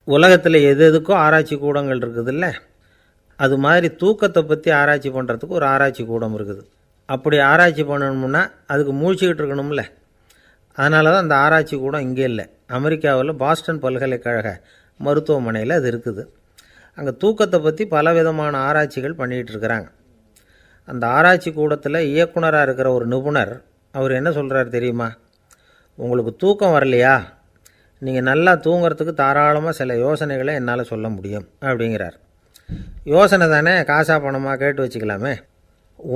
உலகத்தில் எது எதுக்கோ ஆராய்ச்சி கூடங்கள் இருக்குதுல்ல, அது மாதிரி தூக்கத்தை பற்றி ஆராய்ச்சி பண்ணுறதுக்கு ஒரு ஆராய்ச்சி கூடம் இருக்குது. அப்படி ஆராய்ச்சி பண்ணணும்னா அதுக்கு மூழ்கிக்கிட்டு இருக்கணும்ல. அதனால தான் அந்த ஆராய்ச்சி கூடம் இங்கே இல்லை. அமெரிக்காவில் பாஸ்டன் பல்கலைக்கழக மருத்துவமனையில் அது இருக்குது. அங்கே தூக்கத்தை பற்றி பலவிதமான ஆராய்ச்சிகள் பண்ணிகிட்டு இருக்கிறாங்க. அந்த ஆராய்ச்சி கூடத்தில் இயக்குனராக இருக்கிற ஒரு நிபுணர், அவர் என்ன சொல்கிறார் தெரியுமா? உங்களுக்கு தூக்கம் வரலையா, நீங்கள் நல்லா தூங்கிறதுக்கு தாராளமாக சில யோசனைகளை என்னால் சொல்ல முடியும் அப்படிங்கிறார். யோசனை தானே, காசா பணமாக கேட்டு வச்சுக்கலாமே.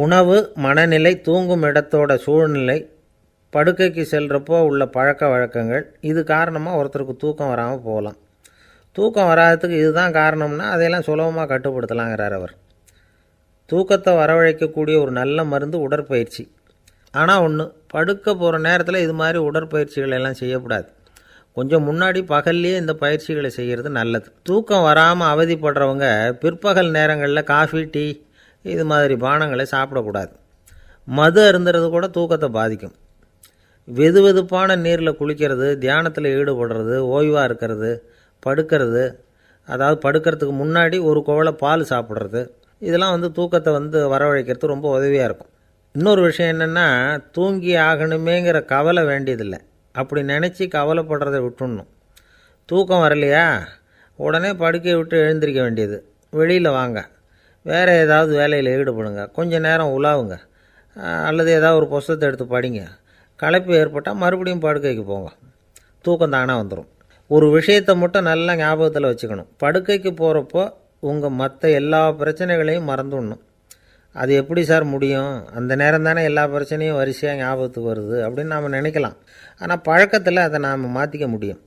உணவு, மனநிலை, தூங்கும் இடத்தோட சூழ்நிலை, படுக்கைக்கு செல்கிறப்போ உள்ள பழக்க வழக்கங்கள், இது காரணமாக ஒருத்தருக்கு தூக்கம் வராமல் போகலாம். தூக்கம் வராததுக்கு இதுதான் காரணம்னா அதையெல்லாம் சுலபமாக கட்டுப்படுத்தலாங்கிறார் அவர். தூக்கத்தை வரவழைக்கக்கூடிய ஒரு நல்ல மருந்து உடற்பயிற்சி. ஆனால் ஒன்று, படுக்க போகிற நேரத்தில் இது மாதிரி உடற்பயிற்சிகள் எல்லாம் செய்யக்கூடாது. கொஞ்சம் முன்னாடி பகல்லையே இந்த பயிற்சிகளை செய்கிறது நல்லது. தூக்கம் வராமல் அவதிப்படுறவங்க பிற்பகல் நேரங்களில் காஃபி, டீ இது மாதிரி பானங்களை சாப்பிடக்கூடாது. மது அருந்துறது கூட தூக்கத்தை பாதிக்கும். வெது வெதுப்பான நீரில் குளிக்கிறது, தியானத்தில் ஈடுபடுறது, ஓய்வாக இருக்கிறது, படுக்கிறது, அதாவது படுக்கிறதுக்கு முன்னாடி ஒரு குவளை பால் சாப்பிட்றது, இதெல்லாம் தூக்கத்தை வரவழைக்கிறது ரொம்ப உதவியாக இருக்கும். இன்னொரு விஷயம் என்னென்னா, தூங்கி ஆகணுமேங்கிற கவலை வேண்டியதில்லை. அப்படி நினச்சி கவலைப்படுறதை விட்டுடணும். தூக்கம் வரலையா, உடனே படுக்கையை விட்டு எழுந்திரிக்க வேண்டியது. வெளியில் வாங்க, வேறு ஏதாவது வேலையில் ஈடுபடுங்க, கொஞ்சம் நேரம் உலாவுங்க, அல்லது ஏதாவது ஒரு புஸ்தகத்தை எடுத்து படிங்க. களைப்பு ஏற்பட்டால் மறுபடியும் படுக்கைக்கு போங்க, தூக்கம் தானாக வந்துடும். ஒரு விஷயத்தை மட்டும் நல்லா ஞாபகத்தில் வச்சுக்கணும். படுக்கைக்கு போகிறப்போ உங்கள் மற்ற எல்லா பிரச்சனைகளையும் மறந்துடணும். அது எப்படி சார் முடியும், அந்த நேரம் தானே எல்லா பிரச்சனையும் வரிசையாக ஞாபகத்துக்கு வருது அப்படின்னு நாம் நினைக்கலாம். ஆனால் பழக்கத்தில் அதை நாம் மாற்றிக்க முடியும்.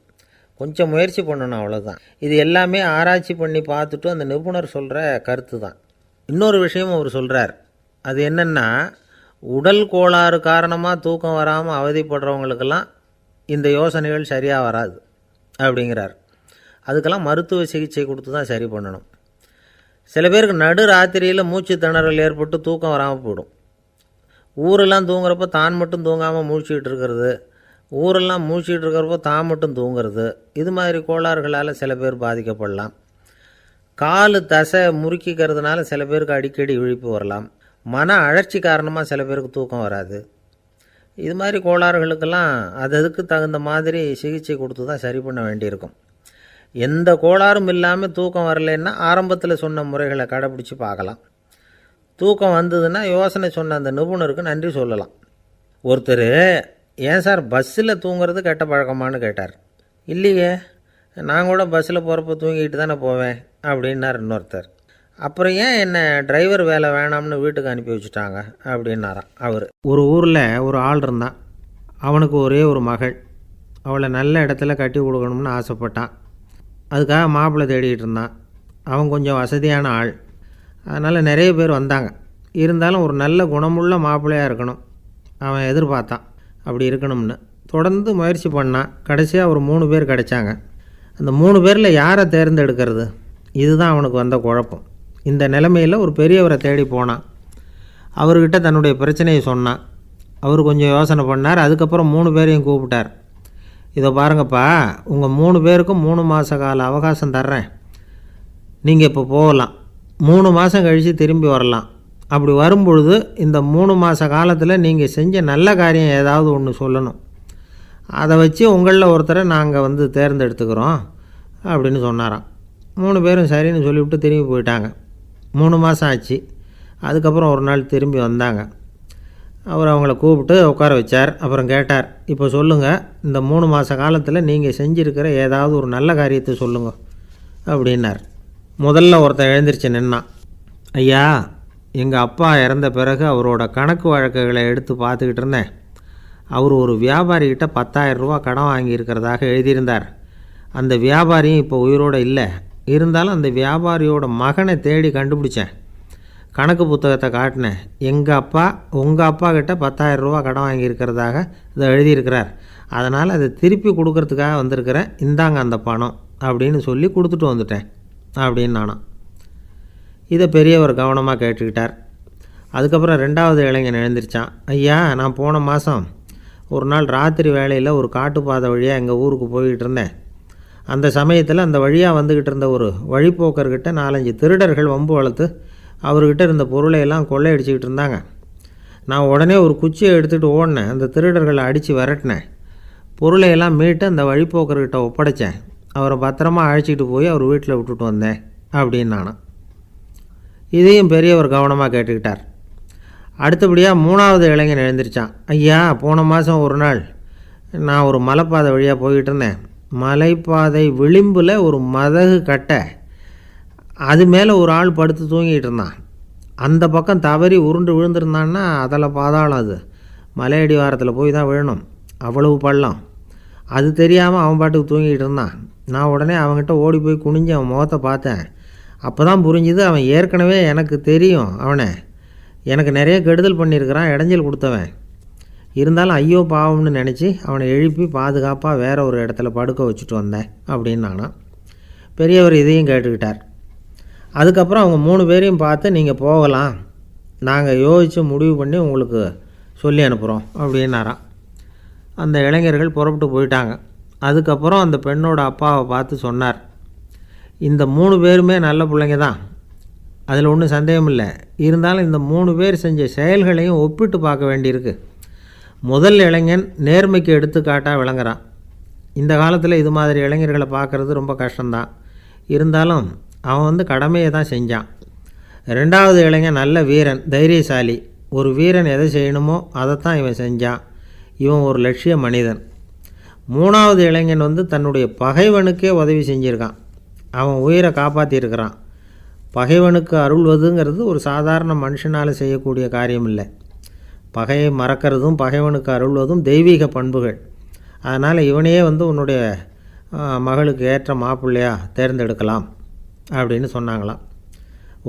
கொஞ்சம் முயற்சி பண்ணணும், அவ்வளோதான். இது எல்லாமே ஆராய்ச்சி பண்ணி பார்த்துட்டு அந்த நிபுணர் சொல்கிற கருத்து தான். இன்னொரு விஷயமும் அவர் சொல்கிறார். அது என்னென்னா, உடல் கோளாறு காரணமாக தூக்கம் வராமல் அவதிப்படுறவங்களுக்கெல்லாம் இந்த யோசனைகள் சரியாக வராது அப்படிங்கிறார். அதுக்கெல்லாம் மருத்துவ சிகிச்சை கொடுத்து தான் சரி பண்ணணும். சில பேருக்கு நடு ராத்திரியில் மூச்சு திணறல் ஏற்பட்டு தூக்கம் வராமல் போயிடும். ஊரெல்லாம் தூங்குறப்போ தான் மட்டும் தூங்காமல் மூழ்கிட்டு இருக்கிறது, ஊரெல்லாம் மூழ்கிட்டு இருக்கிறப்போ தான் மட்டும் தூங்குறது, இது மாதிரி கோளாறுகளால் சில பேர் பாதிக்கப்படலாம். கால் தசை முறுக்கிக்கிறதுனால சில பேருக்கு அடிக்கடி விழிப்பு வரலாம். மன அழற்சி காரணமாக சில பேருக்கு தூக்கம் வராது. இது மாதிரி கோளாறுகளுக்கெல்லாம் அதுக்கு தகுந்த மாதிரி சிகிச்சை கொடுத்து தான் சரி பண்ண வேண்டியிருக்கும். எந்த கோளாறும் இல்லாமல் தூக்கம் வரலைன்னா ஆரம்பத்தில் சொன்ன முறைகளை கடைப்பிடிச்சி பார்க்கலாம். தூக்கம் வந்ததுன்னா யோசனை சொன்ன அந்த நிபுணருக்கு நன்றி சொல்லலாம். ஒருத்தர், ஏன் சார் பஸ்ஸில் தூங்குறது கெட்ட பழக்கமானு கேட்டார். இல்லையே, நான் கூட பஸ்ஸில் போகிறப்ப தூங்கிட்டு தானே போவேன் அப்படின்னார் இன்னொருத்தர். அப்புறம் ஏன் என்ன டிரைவர் வேலை வேணாம்னு வீட்டுக்கு அனுப்பி வச்சுட்டாங்க அப்படின்னாராம் அவர். ஒரு ஊரில் ஒரு ஆள் இருந்தான். அவனுக்கு ஒரே ஒரு மகள். அவளை நல்ல இடத்துல கட்டி கொடுக்கணும்னு ஆசைப்பட்டான். அதுக்காக மாப்பிள்ளை தேடிக்கிட்டு இருந்தான். அவன் கொஞ்சம் வசதியான ஆள், அதனால் நிறைய பேர் வந்தாங்க. இருந்தாலும் ஒரு நல்ல குணமுள்ள மாப்பிள்ளையாக இருக்கணும் அவன் எதிர்பார்த்தான். அப்படி இருக்கணும்னு தொடர்ந்து முயற்சி பண்ணான். கடைசியாக ஒரு 3 பேர் கிடைச்சாங்க. அந்த 3 பேரில் யாரை தேர்ந்தெடுக்கிறது, இதுதான் அவனுக்கு வந்த குழப்பம். இந்த நிலைமையில் ஒரு பெரியவரை தேடி போனான். அவர்கிட்ட தன்னுடைய பிரச்சனையை சொன்னான். அவர் கொஞ்சம் யோசனை பண்ணார். அதுக்கப்புறம் 3 பேரையும் கூப்பிட்டார். இதை பாருங்கப்பா, உங்கள் 3 பேருக்கும் 3 மாத கால அவகாசம் தர்றேன். நீங்கள் இப்போ போகலாம். 3 மாதம் கழித்து திரும்பி வரலாம். அப்படி வரும்பொழுது இந்த 3 மாத காலத்தில் நீங்கள் செஞ்ச நல்ல காரியம் ஏதாவது ஒன்று சொல்லணும். அதை வச்சு உங்களில் ஒருத்தரை நாங்கள் தேர்ந்தெடுத்துக்கிறோம் அப்படின்னு சொன்னாராம். 3 பேரும் சரின்னு சொல்லிவிட்டு திரும்பி போயிட்டாங்க. 3 மாதம் ஆச்சு. அதுக்கப்புறம் ஒரு நாள் திரும்பி வந்தாங்க. அவர் அவங்கள கூப்பிட்டு உட்கார வச்சார். அப்புறம் கேட்டார், இப்போ சொல்லுங்கள், இந்த 3 மாத காலத்தில் நீங்கள் செஞ்சுருக்கிற ஏதாவது ஒரு நல்ல காரியத்தை சொல்லுங்கள் அப்படின்னார். முதல்ல ஒருத்தன் எழுந்திரிச்சு நின்னான். ஐயா, எங்கள் அப்பா இறந்த பிறகு அவரோட கணக்கு வழக்குகளை எடுத்து பார்த்துக்கிட்டு இருந்தேன். அவர் ஒரு வியாபாரிகிட்ட 10,000 ரூபா கடன் வாங்கியிருக்கிறதாக எழுதியிருந்தார். அந்த வியாபாரியும் இப்போ உயிரோடு இல்லை. இருந்தாலும் அந்த வியாபாரியோட மகனை தேடி கண்டுபிடிச்சேன். கணக்கு புத்தகத்தை காட்டினேன். எங்கள் அப்பா உங்கள் அப்பா கிட்ட 10,000 ரூபா கடன் வாங்கியிருக்கிறதாக இதை எழுதியிருக்கிறார். அதனால் அதை திருப்பி கொடுக்கறதுக்காக வந்திருக்கிறேன். இந்தாங்க அந்த பணம் அப்படின்னு சொல்லி கொடுத்துட்டு வந்துட்டேன் அப்படின்னு நானும். இதை பெரியவர் கவனமாக கேட்டுக்கிட்டார். அதுக்கப்புறம் 2வது இளைஞன் எழுந்திரிச்சான். ஐயா, நான் போன மாதம் ஒரு நாள் ராத்திரி வேளையில் ஒரு காட்டுப்பாதை வழியாக எங்கள் ஊருக்கு போய்கிட்டு இருந்தேன். அந்த சமயத்தில் அந்த வழியாக வந்துக்கிட்டு இருந்த ஒரு வழிப்போக்கர்கிட்ட 4-5 திருடர்கள் வம்பு வளர்த்து அவர்கிட்ட இருந்த பொருளை எல்லாம் கொள்ளையடிச்சிக்கிட்டு இருந்தாங்க. நான் உடனே ஒரு குச்சியை எடுத்துகிட்டு ஓடினேன். அந்த திருடர்களை அடித்து விரட்டினேன். பொருளையெல்லாம் மீட்டு அந்த வழிப்போக்கர்கிட்ட ஒப்படைச்சேன். அவரை பத்திரமா அழைச்சிட்டு போய் அவர் வீட்டில் விட்டுட்டு வந்தேன் அப்படின்னு நானும். இதையும் பெரியவர் கவனமாக கேட்டுக்கிட்டார். அடுத்தபடியாக 3வது இளைஞன் எழுந்திரிச்சான். ஐயா, போன மாதம் ஒரு நாள் நான் ஒரு மலைப்பாதை வழியாக போய்கிட்டு இருந்தேன். மலைப்பாதை விளிம்பில் ஒரு மதகு கட்டை, அது மேலே ஒரு ஆள் படுத்து தூங்கிட்டு இருந்தான். அந்த பக்கம் தவறி உருண்டு விழுந்திருந்தான்னா அதில் பாதாளம். அது மலையடி வாரத்தில் போய் தான் விழணும், அவ்வளவு பள்ளம். அது தெரியாமல் அவன் பாட்டுக்கு தூங்கிட்டு இருந்தான். நான் உடனே அவன்கிட்ட ஓடி போய் குனிஞ்சு அவன் முகத்தை பார்த்தேன். அப்போ தான் புரிஞ்சுது, அவன் ஏற்கனவே எனக்கு தெரியும். அவனை எனக்கு நிறைய கெடுதல் பண்ணியிருக்கிறான், இடைஞ்சல் கொடுத்தவன். இருந்தாலும் ஐயோ பாவம்னு நினச்சி அவனை எழுப்பி பாதுகாப்பாக வேற ஒரு இடத்துல படுக்க வச்சுட்டு வந்தேன் அப்படின்னு நானும். பெரியவர் இதையும் கேட்டுக்கிட்டார். அதுக்கப்புறம் அவங்க 3 பேரையும் பார்த்து, நீங்கள் போகலாம், நாங்கள் யோசித்து முடிவு பண்ணி உங்களுக்கு சொல்லி அனுப்புகிறோம் அப்படின்னாராம். அந்த இளைஞர்கள் புறப்பட்டு போயிட்டாங்க. அதுக்கப்புறம் அந்த பெண்ணோட அப்பாவை பார்த்து சொன்னார், இந்த 3 பேருமே நல்ல பிள்ளைங்க தான், அதில் ஒன்றும் சந்தேகம் இல்லை. இருந்தாலும் இந்த 3 பேர் செஞ்ச செயல்களையும் ஒப்பிட்டு பார்க்க வேண்டியிருக்கு. முதல் இளைஞன் நேர்மைக்கு எடுத்துக்காட்டாக விளங்குறான். இந்த காலத்தில் இது மாதிரி இளைஞர்களை பார்க்குறது ரொம்ப கஷ்டம்தான். இருந்தாலும் அவன் கடமையை தான் செஞ்சான். 2வது இளைஞன் நல்ல வீரன், தைரியசாலி. ஒரு வீரன் எதை செய்யணுமோ அதைத்தான் இவன் செஞ்சான். இவன் ஒரு லட்சிய மனிதன். 3வது இளைஞன் தன்னுடைய பகைவனுக்கே உதவி செஞ்சுருக்கான். அவன் உயிரை காப்பாற்றியிருக்கிறான். பகைவனுக்கு அருள்வதுங்கிறது ஒரு சாதாரண மனுஷனால் செய்யக்கூடிய காரியம் இல்லை. பகையை மறக்கிறதும் பகைவனுக்கு அருள்வதும் தெய்வீக பண்புகள். அதனால் இவனையே உன்னுடைய மகளுக்கு ஏற்ற மாப்பிள்ளையாக தேர்ந்தெடுக்கலாம் அப்படின்னு சொன்னாங்களாம்.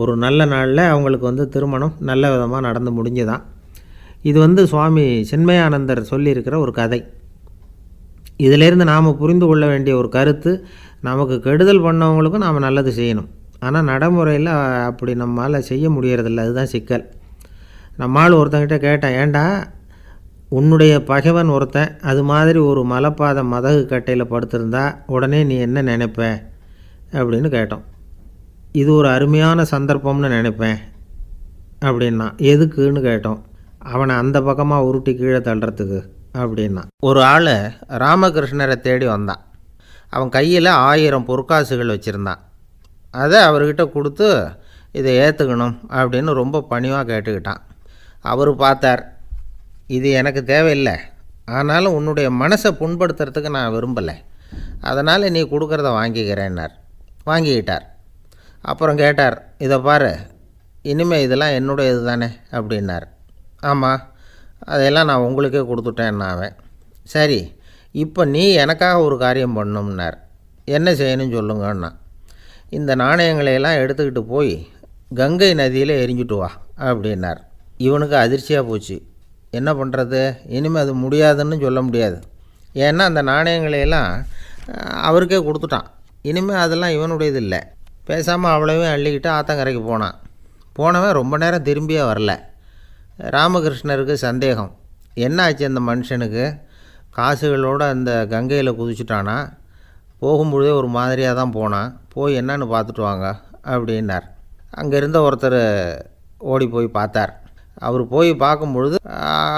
ஒரு நல்ல நாளில் அவங்களுக்கு திருமணம் நல்ல விதமாக நடந்து முடிஞ்சுதான். இது சுவாமி சின்மயானந்தர் சொல்லியிருக்கிற ஒரு கதை. இதிலேருந்து நாம் புரிந்து கொள்ள வேண்டிய ஒரு கருத்து, நமக்கு கெடுதல் பண்ணவங்களுக்கும் நாம் நல்லது செய்யணும். ஆனால் நடைமுறையில் அப்படி நம்மளால் செய்ய முடியறதில்ல. அதுதான் சிக்கல். நம்மால் ஒருத்தங்கிட்ட கேட்டேன், ஏண்டா உன்னுடைய பகைவன் ஒருத்தன் அது மாதிரி ஒரு மலைப்பாதை மதகு கட்டையில் படுத்திருந்தா உடனே நீ என்ன நினைப்ப அப்படின்னு கேட்டோம். இது ஒரு அருமையான சந்தர்ப்பம்னு நினைப்பேன் அப்படின்னா. எதுக்குன்னு கேட்டோம். அவனை அந்த பக்கமாக உருட்டி கீழே தள்ளுறதுக்கு அப்படின்னா. ஒரு ஆள் ராமகிருஷ்ணரை தேடி வந்தான். அவன் கையில் 1000 பொற்காசுகள் வச்சுருந்தான். அதை அவர்கிட்ட கொடுத்து இதை ஏற்றுக்கணும் அப்படின்னு ரொம்ப பணிவாக கேட்டுக்கிட்டான். அவர் பார்த்தார், இது எனக்கு தேவையில்லை, ஆனாலும் உன்னுடைய மனசை புண்படுத்துறதுக்கு நான் விரும்பலை, அதனால் நீ கொடுக்குறத வாங்கிக்கிறேன்னார். வாங்கிக்கிட்டார். அப்புறம் கேட்டார், இதை பாரு, இனிமேல் இதெல்லாம் என்னுடைய இது தானே அப்படின்னார். ஆமாம், அதையெல்லாம் நான் உங்களுக்கே கொடுத்துட்டேன்னா அவன். சரி, இப்போ நீ எனக்காக ஒரு காரியம் பண்ணணும்னார். என்ன செய்யணும்னு சொல்லுங்கன்னா, இந்த நாணயங்களையெல்லாம் எடுத்துக்கிட்டு போய் கங்கை நதியில் எரிஞ்சுட்டு வா அப்படின்னார். இவனுக்கு அதிர்ச்சியாக போச்சு. என்ன பண்ணுறது, இனிமேல் அது முடியாதுன்னு சொல்ல முடியாது. ஏன்னா அந்த நாணயங்களையெல்லாம் அவருக்கே கொடுத்துட்டான். இனிமேல் அதெல்லாம் இவனுடையது இல்லை. பேசாமல் அவ்வளவையும் அள்ளிக்கிட்டு ஆத்தங்கரைக்கு போனான். போனவன் ரொம்ப நேரம் திரும்பியே வரல. ராமகிருஷ்ணருக்கு சந்தேகம், என்ன ஆச்சு அந்த மனுஷனுக்கு, காசுகளோடு அந்த கங்கையில் குதிச்சுட்டானா, போகும்பொழுதே ஒரு மாதிரியாக தான் போனான், போய் என்னன்னு பார்த்துட்டு வாங்க அப்படின்னார். அங்கே இருந்த ஒருத்தர் ஓடி போய் பார்த்தார். அவர் போய் பார்க்கும்பொழுது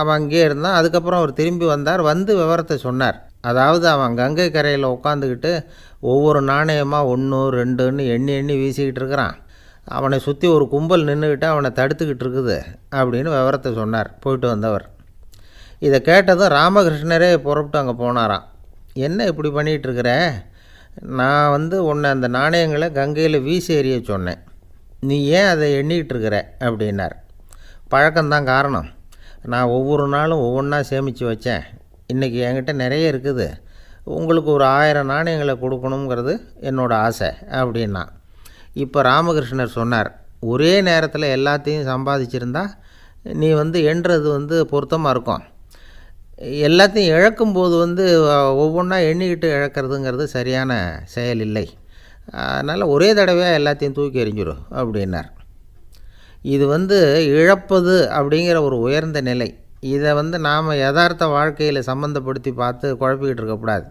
அவன் அங்கேயே இருந்தான். அதுக்கப்புறம் அவர் திரும்பி வந்தார். விவரத்தை சொன்னார். அதாவது அவன் கங்கை கரையில் உட்காந்துக்கிட்டு ஒவ்வொரு நாணயமாக 1 2ன்னு எண்ணி எண்ணி வீசிக்கிட்டு இருக்கிறான். அவனை சுற்றி ஒரு கும்பல் நின்றுக்கிட்டு அவனை தடுத்துக்கிட்டு இருக்குது அப்படின்னு விவரத்தை சொன்னார் போயிட்டு வந்தவர். இதை கேட்டதும் ராமகிருஷ்ணரே புறப்பட்டு அங்கே போனாராம். என்ன இப்படி பண்ணிகிட்ருக்கிற, நான் உன்னை அந்த நாணயங்களை கங்கையில் வீசி எறிய சொன்னேன், நீ ஏன் அதை எண்ணிக்கிட்டு இருக்கிற அப்படின்னார். பழக்கம்தான் காரணம், நான் ஒவ்வொரு நாளும் ஒவ்வொன்றா சேமித்து வச்சேன். இன்றைக்கி என்கிட்ட நிறைய இருக்குது, உங்களுக்கு ஒரு 1000 நாணயங்களை கொடுக்கணுங்கிறது என்னோடய ஆசை அப்படின்னா. இப்போ ராமகிருஷ்ணர் சொன்னார், ஒரே நேரத்தில் எல்லாத்தையும் சம்பாதிச்சிருந்தா நீ எண்ணுறது பொருத்தமாக இருக்கும். எல்லாத்தையும் இழக்கும்போது ஒவ்வொன்றா எண்ணிக்கிட்டு இழக்கிறதுங்கிறது சரியான செயல் இல்லை. அதனால் ஒரே தடவையாக எல்லாத்தையும் தூக்கி எறிஞ்சிடும் அப்படின்னார். இது இழப்பது அப்படிங்கிற ஒரு உயர்ந்த நிலை. இதை நாம் யதார்த்த வாழ்க்கையில் சம்மந்தப்படுத்தி பார்த்து குழப்பிக்கிட்டு இருக்கக்கூடாது.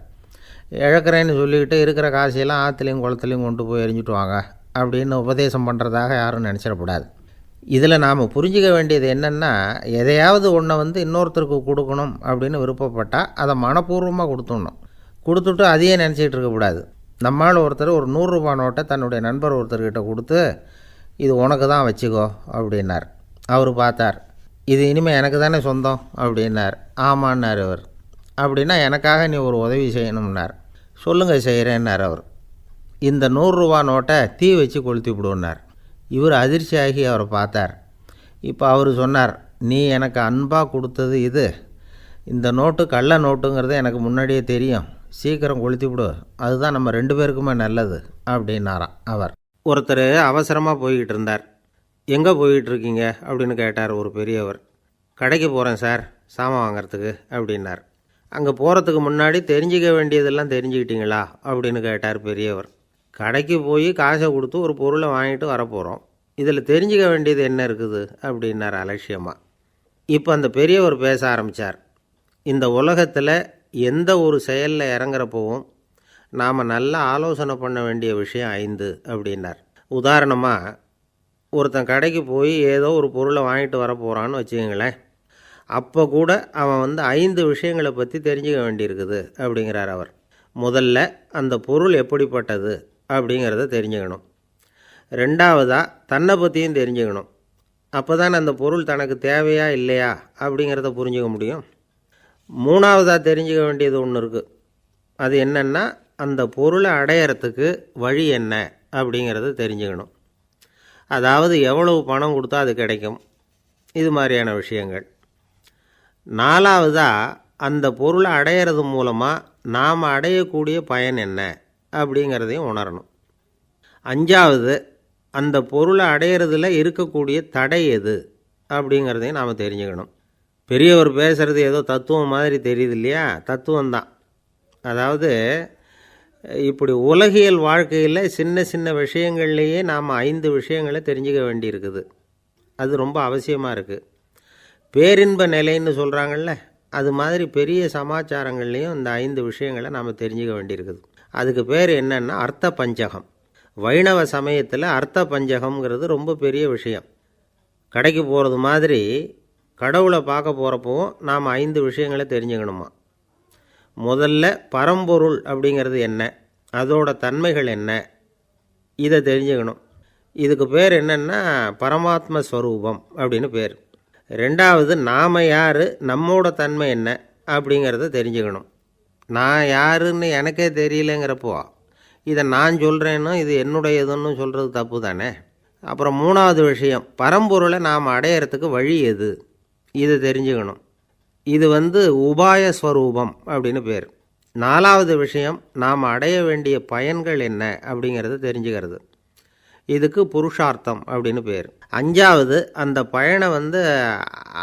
இழக்கிறேன்னு சொல்லிக்கிட்டு இருக்கிற காசையெல்லாம் ஆற்றுலையும் குளத்துலையும் கொண்டு போய் எரிஞ்சிட்டு வாங்க அப்படின்னு உபதேசம் பண்ணுறதாக யாரும் நினச்சிடக்கூடாது. இதில் நாம் புரிஞ்சிக்க வேண்டியது என்னென்னா, எதையாவது ஒன்றை இன்னொருத்தருக்கு கொடுக்கணும் அப்படின்னு விருப்பப்பட்டால் அதை மனப்பூர்வமாக கொடுத்துடணும். கொடுத்துட்டு அதையே நினச்சிக்கிட்டு இருக்கக்கூடாது. நம்மால் ஒருத்தர் ஒரு 100 ரூபா நோட்டை தன்னுடைய நண்பர் ஒருத்தர்கிட்ட கொடுத்து, இது உனக்கு தான் வச்சுக்கோ அப்படின்னார். அவர் பார்த்தார், இது இனிமேல் எனக்கு தானே சொந்தம் அப்படின்னார். ஆமான்னார் அவர். அப்படின்னா எனக்காக நீ ஒரு உதவி செய்யணும்னார். சொல்லுங்கள் செய்கிறேன்னார் அவர். இந்த 100 ரூபா நோட்டை தீ வச்சு கொளுத்தி விடுன்னார். இவர் அதிர்ச்சியாகி அவரை பார்த்தார். இப்போ அவர் சொன்னார், நீ எனக்கு அன்பாக கொடுத்தது இது, இந்த நோட்டு கள்ள நோட்டுங்கிறது எனக்கு முன்னாடியே தெரியும், சீக்கிரம் கொளுத்தி விடு, அதுதான் நம்ம 2 பேருக்குமே நல்லது அப்படின்னாராம் அவர். ஒருத்தர் அவசரமாக போய்கிட்டு இருந்தார். எங்கே போய்கிட்டு இருக்கீங்க அப்படின்னு கேட்டார் ஒரு பெரியவர். கடைக்கு போகிறேன் சார், சாமான் வாங்கிறதுக்கு அப்படின்னார். அங்கே போகிறதுக்கு முன்னாடி தெரிஞ்சிக்க வேண்டியதெல்லாம் தெரிஞ்சுக்கிட்டீங்களா அப்படின்னு கேட்டார் பெரியவர். கடைக்கு போய் காசை கொடுத்து ஒரு பொருளை வாங்கிட்டு வரப்போகிறோம், இதில் தெரிஞ்சிக்க வேண்டியது என்ன இருக்குது அப்படின்னார் அலட்சியமாக. இப்போ அந்த பெரியவர் பேச ஆரம்பித்தார். இந்த உலகத்தில் எந்த ஒரு செயலில் இறங்குறப்பவும் நாம் நல்லா ஆலோசனை பண்ண வேண்டிய விஷயம் 5 அப்படின்னார். உதாரணமாக, ஒருத்தன் கடைக்கு போய் ஏதோ ஒரு பொருளை வாங்கிட்டு வர போகிறான்னு வச்சுக்கங்களேன். அப்போ கூட அவன் 5 விஷயங்களை பற்றி தெரிஞ்சுக்க வேண்டியிருக்குது அப்படிங்கிறார் அவர். முதல்ல அந்த பொருள் எப்படிப்பட்டது அப்படிங்கிறத தெரிஞ்சுக்கணும். 2வதாக தன்னை பற்றியும் தெரிஞ்சுக்கணும். அப்போ தான் அந்த பொருள் தனக்கு தேவையா இல்லையா அப்படிங்கிறத புரிஞ்சுக்க முடியும். 3வதாக தெரிஞ்சுக்க வேண்டியது ஒன்று இருக்குது. அது என்னென்னா, அந்த பொருளை அடையிறதுக்கு வழி என்ன அப்படிங்கிறத தெரிஞ்சுக்கணும். அதாவது எவ்வளவு பணம் கொடுத்தா அது கிடைக்கும், இது மாதிரியான விஷயங்கள். 4வதாக அந்த பொருளை அடையிறது மூலமாக நாம் அடையக்கூடிய பயன் என்ன அப்படிங்கிறதையும் உணரணும். 5வது அந்த பொருளை அடையிறதுல இருக்கக்கூடிய தடை எது அப்படிங்கிறதையும் நாம் தெரிஞ்சுக்கணும். பெரியவர் பேசுகிறது ஏதோ தத்துவம் மாதிரி தெரியுது இல்லையா? தத்துவம்தான். அதாவது இப்படி உலகியல் வாழ்க்கையில் சின்ன சின்ன விஷயங்கள்லேயே நாம் 5 விஷயங்களை தெரிஞ்சுக்க வேண்டியிருக்குது. அது ரொம்ப அவசியமாக இருக்குது. பேரின்ப நிலைன்னு சொல்கிறாங்கள்ல, அது மாதிரி பெரிய சமாச்சாரங்கள்லேயும் இந்த 5 விஷயங்களை நாம் தெரிஞ்சுக்க வேண்டியிருக்குது. அதுக்கு பேர் என்னென்னா அர்த்த பஞ்சகம். வைணவ சமயத்தில் அர்த்த பஞ்சகம்ங்கிறது ரொம்ப பெரிய விஷயம். கடைக்கு போகிறது மாதிரி கடவுளை பார்க்க போகிறப்பவும் நாம் 5 விஷயங்களை தெரிஞ்சுக்கணுமா. முதல்ல பரம்பொருள் அப்படிங்கிறது என்ன, அதோட தன்மைகள் என்ன, இதை தெரிஞ்சுக்கணும். இதுக்கு பேர் என்னென்னா பரமாத்ம ஸ்வரூபம் அப்படின்னு பேர். 2வது நாம் யார், நம்மோட தன்மை என்ன அப்படிங்கிறத தெரிஞ்சுக்கணும். நான் யாருன்னு எனக்கே தெரியலங்கிறப்போ இதை நான் சொல்கிறேன்னு இது என்னுடையதுன்னு சொல்கிறது தப்பு தானே. அப்புறம் 3வது விஷயம், பரம்பொருளை நாம் அடையிறதுக்கு வழி எது, இதை தெரிஞ்சுக்கணும். இது உபாய ஸ்வரூபம் அப்படின்னு பேர். 4வது விஷயம், நாம் அடைய வேண்டிய பயன்கள் என்ன அப்படிங்கிறத தெரிஞ்சுக்கிறது. இதுக்கு புருஷார்த்தம் அப்படின்னு பேர். 5வது அந்த பயனை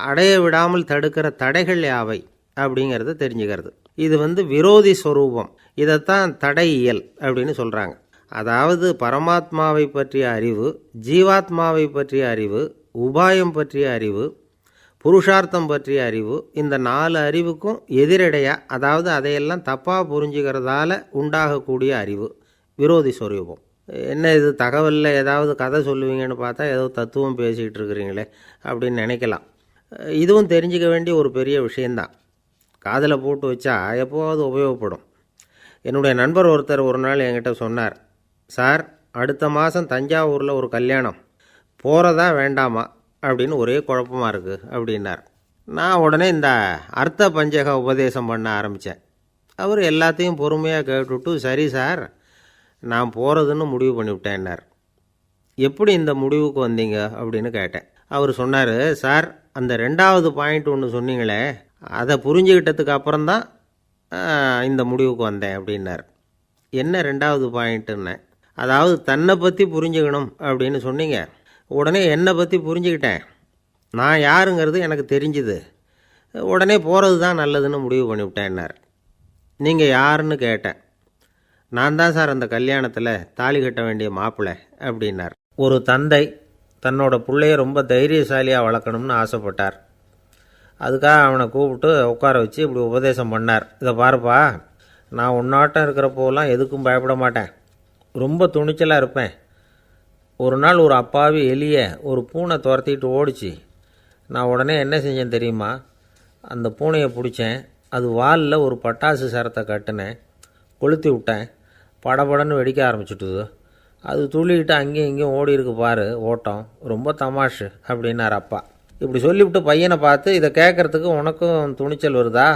அடைய விடாமல் தடுக்கிற தடைகள் யாவை அப்படிங்கிறத தெரிஞ்சுக்கிறது. இது விரோதி ஸ்வரூபம். இதைத்தான் தடையியல் அப்படின்னு சொல்கிறாங்க. அதாவது பரமாத்மாவை பற்றிய அறிவு, ஜீவாத்மாவை பற்றிய அறிவு, உபாயம் பற்றிய அறிவு, புருஷார்த்தம் பற்றிய அறிவு, இந்த 4 அறிவுக்கும் எதிரடையாக, அதாவது அதையெல்லாம் தப்பாக புரிஞ்சுக்கிறதால உண்டாகக்கூடிய அறிவு விரோதி ஸ்வரூபம். என்ன இது தகவலில் ஏதாவது கதை சொல்லுவீங்கன்னு பார்த்தா ஏதோ தத்துவம் பேசிக்கிட்டு இருக்கிறீங்களே அப்படின்னு நினைக்கலாம். இதுவும் தெரிஞ்சிக்க வேண்டிய ஒரு பெரிய விஷயந்தான். காதில் போட்டு வச்சா எப்போவாவது உபயோகப்படும். என்னுடைய நண்பர் ஒருத்தர் ஒரு நாள் என்கிட்ட சொன்னார், சார் அடுத்த மாதம் தஞ்சாவூரில் ஒரு கல்யாணம், போகிறதா வேண்டாமா அப்படின்னு ஒரே குழப்பமாக இருக்குது அப்படின்னார். நான் உடனே இந்த அர்த்த பஞ்சக உபதேசம் பண்ண ஆரம்பித்தேன். அவர் எல்லாத்தையும் பொறுமையாக கேட்டுவிட்டு, சரி சார் நான் போகிறதுன்னு முடிவு பண்ணிவிட்டேன்னார். எப்படி இந்த முடிவுக்கு வந்தீங்க அப்படின்னு கேட்டேன். அவர் சொன்னார், சார் அந்த 2வது பாயிண்ட் ஒன்று சொன்னீங்களே, அதை புரிஞ்சுக்கிட்டதுக்கு அப்புறம்தான் இந்த முடிவுக்கு வந்தேன் அப்படின்னார். என்ன 2வது பாயிண்ட்டுன்னு? அதாவது தன்னை பற்றி புரிஞ்சுக்கணும் அப்படின்னு சொன்னீங்க. உடனே என்னை பற்றி புரிஞ்சுக்கிட்டேன், நான் யாருங்கிறது எனக்கு தெரிஞ்சுது, உடனே போகிறது தான் நல்லதுன்னு முடிவு பண்ணிவிட்டேன்னார். நீங்கள் யாருன்னு கேட்டேன். நான் தான் சார் அந்த கல்யாணத்தில் தாலி கட்ட வேண்டிய மாப்பிள்ளை அப்படின்னார். ஒரு தந்தை தன்னோட பிள்ளைய ரொம்ப தைரியசாலியாக வளர்க்கணும்னு ஆசைப்பட்டார். அதுக்காக அவனை கூப்பிட்டு உட்கார வச்சு இப்படி உபதேசம் பண்ணார். இதை பாருப்பா, நான் உன்னாட்டம் இருக்கிறப்போலாம் எதுக்கும் பயப்பட மாட்டேன், ரொம்ப துணிச்சலாக இருப்பேன். ஒரு நாள் ஒரு அப்பாவி எலியை ஒரு பூனை துரத்திட்டு ஓடிச்சு. நான் உடனே என்ன செஞ்சேன் தெரியுமா? அந்த பூனையை பிடிச்சேன், அது வாலில் ஒரு பட்டாசு சரத்தை கட்டினேன், கொளுத்தி விட்டேன், படபடன்னு வெடிக்க ஆரம்பிச்சுட்டுது. அது துள்ளிக்கிட்டு அங்கேயும் இங்கேயும் ஓடி இருக்கு பாரு ஓட்டம், ரொம்ப தமாஷு அப்படின்னார் அப்பா. இப்படி சொல்லிவிட்டு பையனை பார்த்து, இதை கேட்குறதுக்கு உனக்கும் துணிச்சல் வருதா,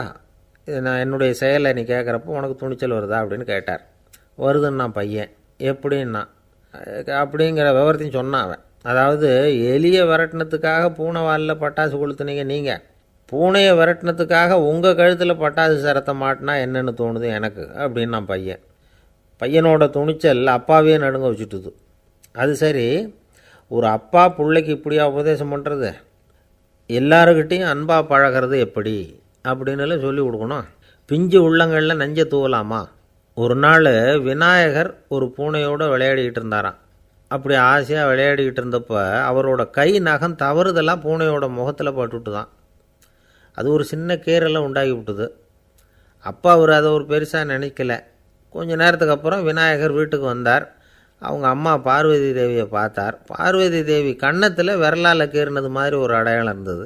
நான் என்னுடைய செயலை நீ கேட்குறப்போ உனக்கு துணிச்சல் வருதா அப்படின்னு கேட்டார். வருதுன்னா பையன். எப்படின்னா அப்படிங்கிற விவரத்தையும் சொன்னான் அவன். அதாவது எலியை விரட்டினத்துக்காக பூனை வாலில் பட்டாசு கொளுத்துனீங்க நீங்கள், பூனையை விரட்டினத்துக்காக உங்கள் கழுத்தில் பட்டாசு சரத்தை மாட்டினா என்னென்னு தோணுது எனக்கு அப்படின்னா பையன். பையனோட துணிச்சல் அப்பாவே நடுங்க வச்சுட்டுது. அது சரி, ஒரு அப்பா பிள்ளைக்கு இப்படியா உபதேசம் பண்ணுறது? எல்லாருக்கிட்டையும் அன்பாக பழகிறது எப்படி அப்படின்னுலாம் சொல்லி கொடுக்கணும். பிஞ்சு உள்ளங்களில் நஞ்சை தூவலாமா? ஒரு நாள் விநாயகர் ஒரு பூனையோடு விளையாடிக்கிட்டு இருந்தாராம். அப்படி ஆசையாக விளையாடிக்கிட்டு இருந்தப்போ அவரோட கை நகம் தவறுதெல்லாம் பூனையோட முகத்தில் பட்டுட்டு தான். அது ஒரு சின்ன கீரலை உண்டாகி விட்டுது. அப்பா அவர் அதை ஒரு பெருசாக நினைக்கல. கொஞ்ச நேரத்துக்கு அப்புறம் விநாயகர் வீட்டுக்கு வந்தார். அவங்க அம்மா பார்வதி தேவியை பார்த்தார். பார்வதி தேவி கன்னத்தில் விரலால் கீறினது மாதிரி ஒரு அடையாளம் இருந்தது.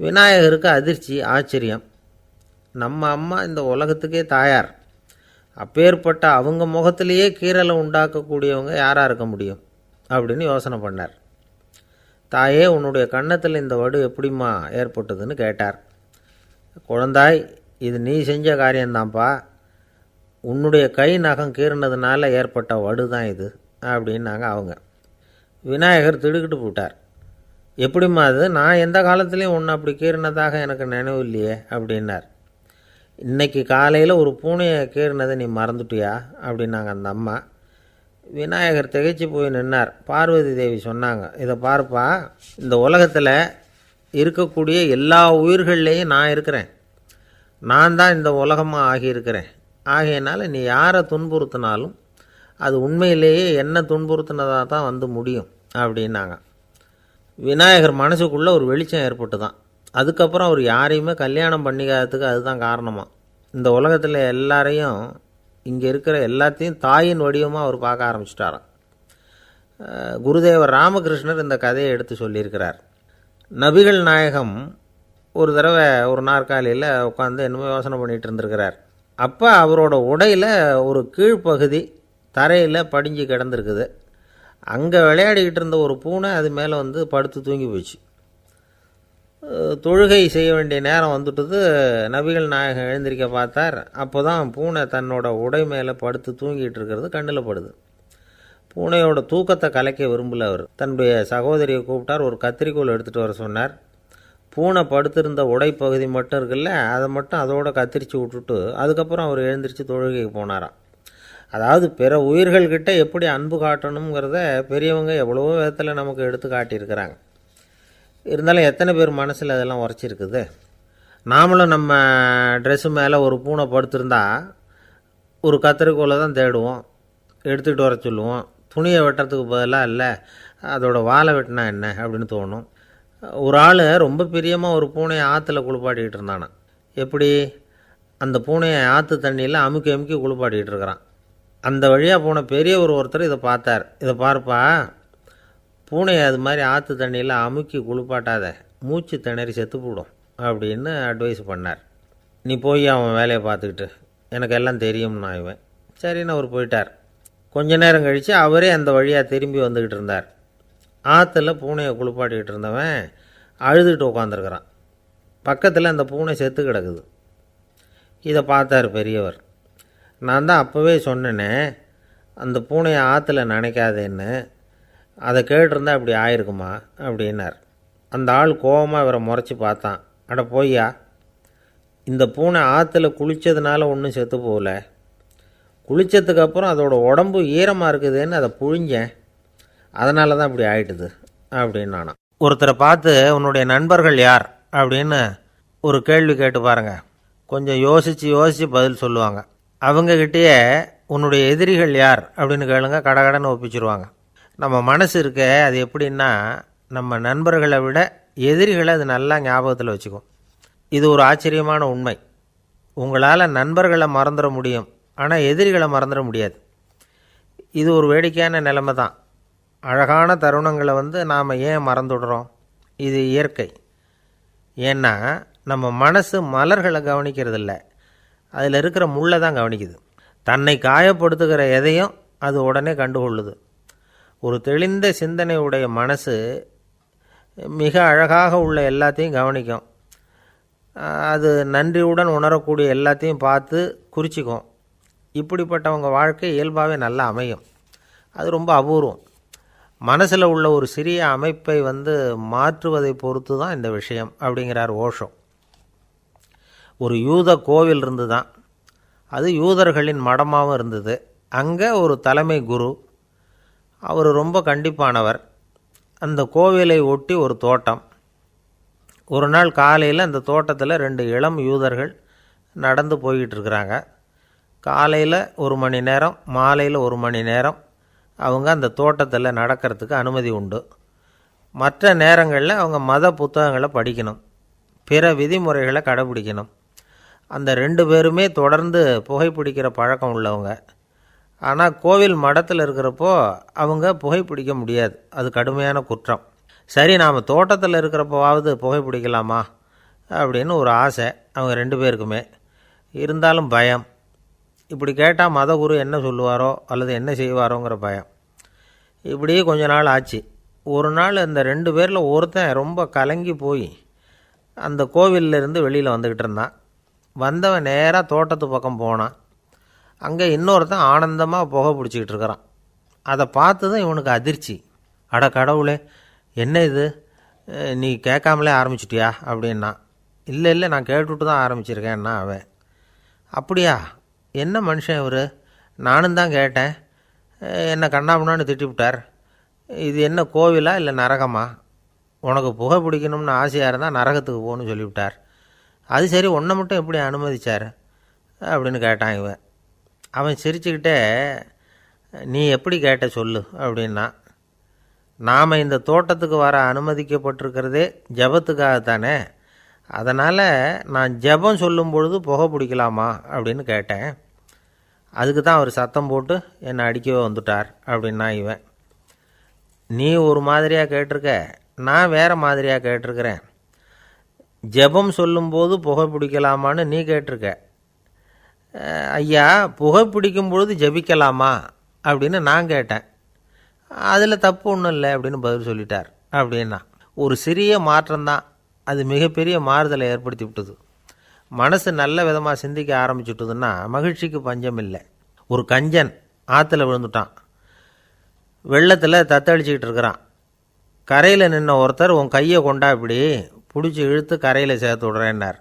விநாயகருக்கு அதிர்ச்சி, ஆச்சரியம். நம்ம அம்மா இந்த உலகத்துக்கே தாயார், அப்பேற்பட்ட அவங்க முகத்திலேயே கீரலை உண்டாக்கக்கூடியவங்க யாராக இருக்க முடியும் அப்படின்னு யோசனை பண்ணார். தாயே, உன்னுடைய கன்னத்தில் இந்த வடு எப்படிம்மா ஏற்பட்டதுன்னு கேட்டார். குழந்தாய், இது நீ செஞ்ச காரியம்தான்ப்பா, உன்னுடைய கை நகம் கீறினதுனால ஏற்பட்ட வடு தான் இது அப்படின்னாங்க அவங்க. விநாயகர் திடுக்கிட்டு போட்டார். எப்படிம்மா அது? நான் எந்த காலத்துலேயும் ஒன்று அப்படி கீறினதாக எனக்கு நினைவு இல்லையே அப்படின்னார். இன்றைக்கி காலையில் ஒரு பூனையை கீறினதை நீ மறந்துட்டியா அப்படின்னாங்க அந்த அம்மா. விநாயகர் திகைச்சு போய் நின்னார். பார்வதி தேவி சொன்னாங்க, இதை பார்ப்பா, இந்த உலகத்தில் இருக்கக்கூடிய எல்லா உயிர்கள்லேயும் நான் இருக்கிறேன், நான் தான் இந்த உலகமாக ஆகியிருக்கிறேன். ஆகையினால நீ யாரை துன்புறுத்தினாலும் அது உண்மையிலேயே என்ன துன்புறுத்தினதாக தான் வந்து முடியும் அப்படின்னாங்க. விநாயகர் மனசுக்குள்ளே ஒரு வெளிச்சம் ஏற்பட்டு தான். அதுக்கப்புறம் அவர் யாரையுமே கல்யாணம் பண்ணிக்காததுக்கு அதுதான் காரணமாக. இந்த உலகத்தில் எல்லாரையும், இங்கே இருக்கிற எல்லாத்தையும் தாயின் வடிவமாக அவர் பார்க்க ஆரம்பிச்சிட்டாராம். குருதேவர் ராமகிருஷ்ணர் இந்த கதையை எடுத்து சொல்லியிருக்கிறார். நபிகள் நாயகம் ஒரு தடவை ஒரு நாற்காலியில் உட்காந்து என்னமோ யோசனை பண்ணிகிட்டு இருந்திருக்கிறார். அப்போ அவரோட உடையில் ஒரு கீழ்ப்பகுதி தரையில் படிஞ்சு கிடந்திருக்குது. அங்கே விளையாடிக்கிட்டு இருந்த ஒரு பூனை அது மேலே வந்து படுத்து தூங்கி போச்சு. தொழுகை செய்ய வேண்டிய நேரம் வந்துட்டது. நபிகள் நாயகம் எழுந்திருக்க பார்த்தார். அப்போ தான் பூனை தன்னோட உடை மேலே படுத்து தூங்கிட்டு இருக்கிறது கண்ணில் படுது. பூனையோட தூக்கத்தை கலைக்க விரும்பல அவர். தன்னுடைய சகோதரியை கூப்பிட்டார். ஒரு கத்திரிக்கோல் எடுத்துகிட்டு வர சொன்னார். பூனை படுத்திருந்த உடைப்பகுதி மட்டும் இருக்குல்ல, அதை மட்டும் அதோடு கத்திரிச்சு விட்டுட்டு அதுக்கப்புறம் அவர் எழுந்திரிச்சு தொழுகைக்கு போனாராம். அதாவது பிற உயிர்கள்கிட்ட எப்படி அன்பு காட்டணுங்கிறத பெரியவங்க எவ்வளவோ விதத்தில் நமக்கு எடுத்து காட்டியிருக்கிறாங்க. இருந்தாலும் எத்தனை பேர் மனசில் அதெல்லாம் உரைச்சிருக்குது? நாமளும் நம்ம ட்ரெஸ்ஸு மேலே ஒரு பூனை படுத்திருந்தா ஒரு கத்திரிக்கோலை தான் தேடுவோம், எடுத்துக்கிட்டு வர சொல்லுவோம். துணியை வெட்டுறதுக்கு பதிலாக இல்லை அதோட வாழை வெட்டினா என்ன அப்படின்னு தோணும். ஒரு ஆள் ரொம்ப பிரியமாக ஒரு பூனையை ஆற்றுல குளிப்பாட்டிக்கிட்டு இருந்தானான். எப்படி? அந்த பூனையை ஆற்று தண்ணியில் அமுக்கி அமுக்கி குளிப்பாட்டிக்கிட்டு இருக்கிறான். அந்த வழியாக போன பெரியவர் ஒருத்தர் இதை பார்த்தார். இதை பார்ப்பா, பூனையை அது மாதிரி ஆற்று தண்ணியில் அமுக்கி குளிப்பாட்டாத, மூச்சு திணறி செத்து போடும் அப்படின்னு அட்வைஸ் பண்ணார். நீ போய் அவன் வேலையை பார்த்துக்கிட்டு, எனக்கு எல்லாம் தெரியும்னா இவன். சரின்னு அவர் போயிட்டார். கொஞ்ச நேரம் கழித்து அவரே அந்த வழியாக திரும்பி வந்துக்கிட்டு இருந்தார். ஆற்றுல பூனையை குளிப்பாட்டிக்கிட்டு இருந்தவன் அழுதுகிட்டு உட்காந்துருக்கிறான். பக்கத்தில் அந்த பூனை செத்து கிடக்குது. இதை பார்த்தார் பெரியவர். நான் தான் அப்போவே சொன்னேனே அந்த பூனையை ஆற்றுல நினைக்காதேன்னு, அதை கேட்டிருந்தா அப்படி ஆயிருக்குமா அப்படின்னார். அந்த ஆள் கோபமாக இவரை முறைச்சி பார்த்தான். அட போய்யா, இந்த பூனை ஆற்றுல குளித்ததுனால ஒன்றும் செத்து போகல, குளித்ததுக்கப்புறம் அதோட உடம்பு ஈரமாக இருக்குதுன்னு அதை புழிஞ்சேன், அதனால தான் இப்படி ஆயிட்டுது அப்படின்னு நானாம். ஒருத்தரை பார்த்து உன்னுடைய நண்பர்கள் யார் அப்படின்னு ஒரு கேள்வி கேட்டு பாருங்கள். கொஞ்சம் யோசித்து பதில் சொல்லுவாங்க. அவங்கக்கிட்டேயே உன்னுடைய எதிரிகள் யார் அப்படின்னு கேளுங்க, கடகடன்னு ஒப்பிச்சிருவாங்க. நம்ம மனசு இருக்க அது எப்படின்னா, நம்ம நண்பர்களை விட எதிரிகளை அது நல்லா ஞாபகத்தில் வச்சுக்கும். இது ஒரு ஆச்சரியமான உண்மை. உங்களால் நண்பர்களை மறந்துட முடியும், ஆனால் எதிரிகளை மறந்துட முடியாது. இது ஒரு வேடிக்கையான நிலைமை தான். அழகான தருணங்களை நாம் ஏன் மறந்துடுறோம்? இது இயற்கை. ஏன்னா நம்ம மனசு மலர்களை கவனிக்கிறதில்ல, அதில் இருக்கிற முள்ளை தான் கவனிக்குது. தன்னை காயப்படுத்துகிற எதையும் அது உடனே கண்டுகொள்ளுது. ஒரு தெளிந்த சிந்தனை உடைய மனசு மிக அழகாக உள்ள எல்லாத்தையும் கவனிக்கும். அது நன்றியுடன் உணரக்கூடிய எல்லாத்தையும் பார்த்து குறிச்சிக்கும். இப்படிப்பட்டவங்க வாழ்க்கை இயல்பாகவே நல்லா அமையும். அது ரொம்ப அபூர்வம். மனசில் உள்ள ஒரு சிறிய அமைப்பை மாற்றுவதை பொறுத்து தான் இந்த விஷயம் அப்படிங்கிறார் ஓஷோ. ஒரு யூத கோவில் இருந்து தான், அது யூதர்களின் மடமாகவும் இருந்தது. அங்கே ஒரு தலைமை குரு, அவர் ரொம்ப கண்டிப்பானவர். அந்த கோவிலை ஒட்டி ஒரு தோட்டம். ஒரு நாள் காலையில் அந்த தோட்டத்தில் 2 இளம் யூதர்கள் நடந்து போய்கிட்டு இருக்கிறாங்க. காலையில் 1 மணி நேரம், மாலையில் 1 மணி நேரம் அவங்க அந்த தோட்டத்தில் நடக்கிறதுக்கு அனுமதி உண்டு. மற்ற நேரங்களில் அவங்க மத புத்தகங்களை படிக்கணும், பிற விதிமுறைகளை கடைபிடிக்கணும். அந்த 2 பேருமே தொடர்ந்து புகைப்பிடிக்கிற பழக்கம் உள்ளவங்க. ஆனால் கோவில் மடத்தில் இருக்கிறப்போ அவங்க புகைப்பிடிக்க முடியாது, அது கடுமையான குற்றம். சரி, நாம் தோட்டத்தில் இருக்கிறப்போவாவது புகைப்பிடிக்கலாமா அப்படின்னு ஒரு ஆசை அவங்க 2 பேருக்குமே. இருந்தாலும் பயம். இப்படி கேட்டால் மதகுரு என்ன சொல்லுவாரோ அல்லது என்ன செய்வாரோங்கிற பயம். இப்படியே கொஞ்ச நாள் ஆச்சு. ஒரு நாள் அந்த 2 பேரில் ஒருத்தன் ரொம்ப கலங்கி போய் அந்த கோவிலிருந்து வெளியில் வந்துக்கிட்டு இருந்தான். வந்தவன் நேராக தோட்டத்து பக்கம் போனான். அங்கே இன்னொருத்தன் ஆனந்தமாக புகை பிடிச்சிக்கிட்டு இருக்கிறான். அதை பார்த்து தான் இவனுக்கு அதிர்ச்சி. அட கடவுளே, என்ன இது, நீ கேட்காமலே ஆரம்பிச்சிட்டியா அப்படின்னா. இல்லை இல்லை, நான் கேட்டுவிட்டு தான் ஆரம்பிச்சிருக்கேன்னா அவன். அப்படியா, என்ன மனுஷன் இவர், நானும் தான் கேட்டேன், என்னை கண்ணாமுன்னான்னு திட்டிவிட்டார். இது என்ன கோவிலா இல்லை நரகமா? உனக்கு புகை பிடிக்கணும்னு ஆசையாக இருந்தால் நரகத்துக்கு போகணும்னு சொல்லிவிட்டார். அது சரி, உன்னை மட்டும் எப்படி அனுமதிச்சார் அப்படின்னு கேட்டான் இவன். அவன் சிரிச்சுக்கிட்டே, நீ எப்படி கேட்ட சொல்லு அப்படின்னா. நாம் இந்த தோட்டத்துக்கு வர அனுமதிக்கப்பட்டிருக்கிறதே ஜபத்துக்காகத்தானே, அதனால் நான் ஜபம் சொல்லும் பொழுது புகை பிடிக்கலாமா அப்படின்னு கேட்டேன். அதுக்கு தான் அவர் சத்தம் போட்டு என்னை அடிக்கவே வந்துட்டார் அப்படின்னா இவன். நீ ஒரு மாதிரியாக கேட்டிருக்க, நான் வேறு மாதிரியாக கேட்டிருக்கிறேன். ஜபம் சொல்லும்போது புகை பிடிக்கலாமான்னு நீ கேட்டிருக்க. ஐயா, புகை பிடிக்கும் பொழுது ஜபிக்கலாமா அப்படின்னு நான் கேட்டேன். அதில் தப்பு ஒன்றும் இல்லை அப்படின்னு பதில் சொல்லிட்டார் அப்படின்னா. ஒரு சிறிய மாற்றம்தான் அது மிகப்பெரிய மாறுதலை ஏற்படுத்தி விட்டது. மனசு நல்ல விதமாக சிந்திக்க ஆரம்பிச்சுட்டுதுன்னா மகிழ்ச்சிக்கு பஞ்சம் இல்லை. ஒரு கஞ்சன் ஆற்றுல விழுந்துட்டான், வெள்ளத்தில் தத்தளிச்சிக்கிட்டு இருக்கிறான். கரையில் நின்ன ஒருத்தர், உன் கையை கொண்டா இப்படி பிடிச்சி இழுத்து கரையில் சேர்த்து விடுறேன்னார்.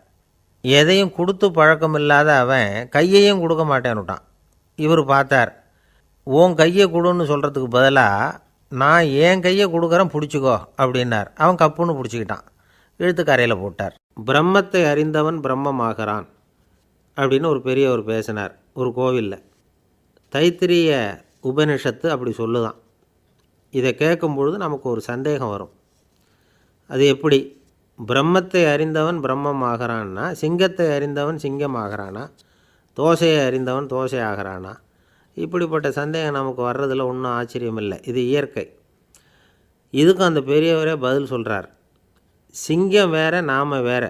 எதையும் கொடுத்து பழக்கம் இல்லாத அவன் கையையும் கொடுக்க மாட்டேன்னுட்டான். இவர் பார்த்தார், உன் கையை கொடுன்னு சொல்கிறதுக்கு பதிலாக நான் என் கையை கொடுக்குறேன் பிடிச்சிக்கோ அப்படின்னார். அவன் கப்புன்னு பிடிச்சிக்கிட்டான், இழுத்து கரையில் போட்டார். பிரம்மத்தை அறிந்தவன் பிரம்மமாகிறான் அப்படின்னு ஒரு பெரியவர் பேசினார் ஒரு கோவிலில். தைத்திரிய உபனிஷத்து அப்படி சொல்லுதான். இதை கேட்கும் பொழுது நமக்கு ஒரு சந்தேகம் வரும். அது எப்படி? பிரம்மத்தை அறிந்தவன் பிரம்மம் ஆகிறான்னா, சிங்கத்தை அறிந்தவன் சிங்கம் ஆகிறானா, தோசையை அறிந்தவன் தோசை ஆகிறானா? இப்படிப்பட்ட சந்தேகம் நமக்கு வர்றதில் ஒன்றும் ஆச்சரியம் இல்லை, இது இயற்கை. இதுக்கும் அந்த பெரியவரே பதில் சொல்கிறார். சிங்கம் வேற, நாம் வேற.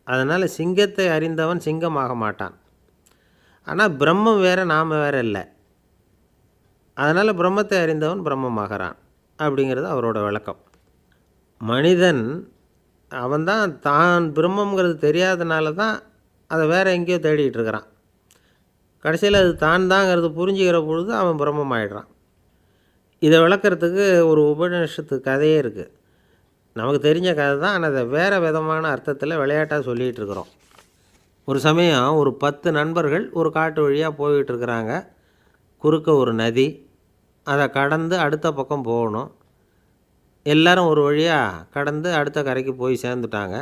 அதனால் சிங்கத்தை அறிந்தவன் சிங்கமாக மாட்டான். ஆனால் பிரம்மம் வேற, நாம் வேற இல்லை. அதனால் பிரம்மத்தை அறிந்தவன் பிரம்மமாகிறான் அப்படிங்கிறது அவரோட விளக்கம். மனிதன் அவன்தான் தான் பிரம்மங்கிறது தெரியாதனால தான் அதை வேறு எங்கேயோ தேடிகிட்டு இருக்கிறான். கடைசியில் அது தான் தாங்கிறது புரிஞ்சுக்கிற பொழுது அவன் பிரம்மம் ஆகிடுறான். இதை விளக்கிறதுக்கு ஒரு உபநிஷத்து கதையே இருக்குது. நமக்கு தெரிஞ்ச கதை தான், ஆனால் அதை வேறு விதமான அர்த்தத்தில் விளையாட்டாக சொல்லிகிட்டு இருக்கிறோம். ஒரு சமயம் ஒரு 10 நண்பர்கள் ஒரு காட்டு வழியாக போய்கிட்டு இருக்கிறாங்க. குறுக்க ஒரு நதி, அதை கடந்து அடுத்த பக்கம் போகணும். எல்லோரும் ஒரு வழியாக கடந்து அடுத்த கரைக்கு போய் சேர்ந்துட்டாங்க.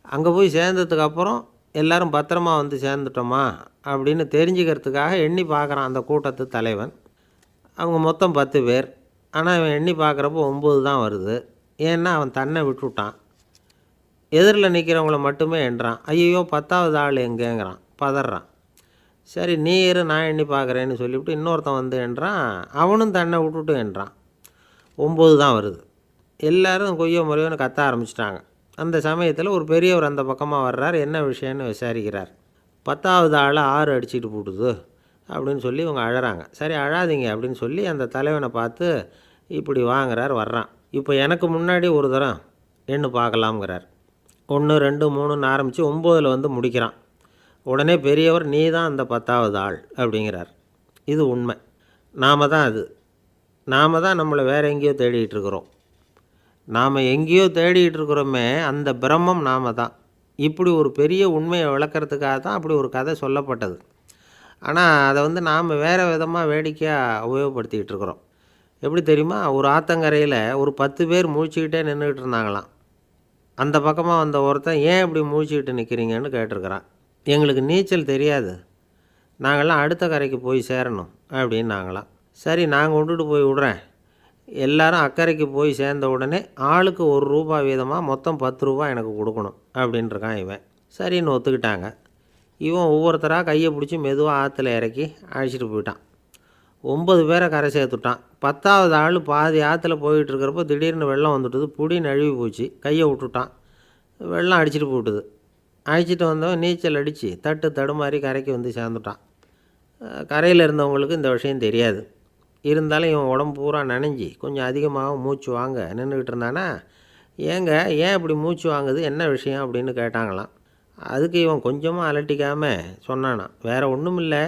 அங்கே போய் சேர்ந்ததுக்கப்புறம் எல்லோரும் பத்திரமா வந்து சேர்ந்துட்டோமா அப்படின்னு தெரிஞ்சுக்கிறதுக்காக எண்ணி பார்க்குறான் அந்த கூட்டத்து தலைவன். அவங்க மொத்தம் 10 பேர். ஆனால் இவன் எண்ணி பார்க்குறப்போ 9 தான் வருது. ஏன்னா அவன் தன்னை விட்டுவிட்டான். எதிரில் நிற்கிறவங்கள மட்டுமே எண்ணுறான். ஐயோ 10வது ஆள் எங்கேங்கிறான். பதறான். சரி நீ இரு நான் எண்ணி பார்க்குறேன்னு சொல்லிவிட்டு இன்னொருத்தன் வந்து என்றான். அவனும் தன்னை விட்டுட்டு என்றான். 9 தான் வருது. எல்லோரும் கொய்யோ முறையோன்னு கத்த ஆரம்பிச்சிட்டாங்க. அந்த சமயத்தில் ஒரு பெரியவர் அந்த பக்கமாக வர்றார். என்ன விஷயம்னு விசாரிக்கிறார். 10வது ஆள் 6 அடிச்சுட்டு போட்டுது அப்படின்னு சொல்லி இவங்க அழறாங்க. சரி அழாதீங்க அப்படின்னு சொல்லி அந்த தலைவனை பார்த்து இப்படி வாங்குறார். வர்றான். இப்போ எனக்கு முன்னாடி ஒரு தரம் எண்ணு பார்க்கலாம்ங்கிறார். 1 2 3ன்னு ஆரம்பித்து 9ல் வந்து முடிக்கிறான். உடனே பெரியவர் நீ தான் அந்த 10வது ஆள் அப்படிங்கிறார். இது உண்மை. நாம் தான் நம்மளை வேறு எங்கேயோ தேடிகிட்டு இருக்கிறோம். நாம் எங்கேயோ தேடிகிட்டு இருக்கிறோமே அந்த பிரம்மம் நாம் தான். இப்படி ஒரு பெரிய உண்மையை விளக்கிறதுக்காக தான் அப்படி ஒரு கதை சொல்லப்பட்டது. ஆனால் அதை வந்து நாம் வேறு விதமாக வேடிக்கையாக உபயோகப்படுத்திக்கிட்டு இருக்கிறோம். எப்படி தெரியுமா? ஒரு ஆத்தங்கரையில் ஒரு 10 பேர் முழிச்சுக்கிட்டே நின்றுக்கிட்டு இருந்தாங்களாம். அந்த பக்கமாக வந்த ஒருத்தன் ஏன் இப்படி முழிச்சுக்கிட்டு நிற்கிறீங்கன்னு கேட்டிருக்கிறான். எங்களுக்கு நீச்சல் தெரியாது, நாங்கள்லாம் அடுத்த கரைக்கு போய் சேரணும் அப்படின்னு நாங்களாம். சரி நான் கொண்டுட்டு போய் விட்றேன். எல்லாரும் அக்கறைக்கு போய் சேர்ந்த உடனே ஆளுக்கு ₹1 வீதமாக மொத்தம் ₹10 எனக்கு கொடுக்கணும் அப்படின்ட்டுருக்கான் இவன். சரின்னு ஒத்துக்கிட்டாங்க. இவன் ஒவ்வொருத்தராக கையை பிடிச்சி மெதுவாக ஆற்றுல இறக்கி அழைச்சிட்டு போயிட்டான். 9 பேரை கரை சேர்த்துட்டான். 10வது ஆள் பாதி ஆற்றுல போயிட்டு இருக்கிறப்போ திடீர்னு வெள்ளம் வந்துட்டுது. புடி நழுவி போச்சு. கையை விட்டுட்டான். வெள்ளம் அடிச்சிட்டு போட்டுது. அழைச்சிட்டு வந்தவன் நீச்சல் அடித்து தடுமாறி கரைக்கு வந்து சேர்ந்துட்டான். கரையில் இருந்தவங்களுக்கு இந்த விஷயம் தெரியாது. இருந்தாலும் இவன் உடம்பு பூரா நனைஞ்சி கொஞ்சம் அதிகமாக மூச்சு வாங்க நின்றுக்கிட்டு இருந்தானா, ஏன் இப்படி மூச்சு வாங்குது, என்ன விஷயம் அப்படின்னு கேட்டாங்களாம். அதுக்கு இவன் கொஞ்சமாக அலட்டிக்காமல் சொன்னானா, வேறு ஒன்றும் இல்லை,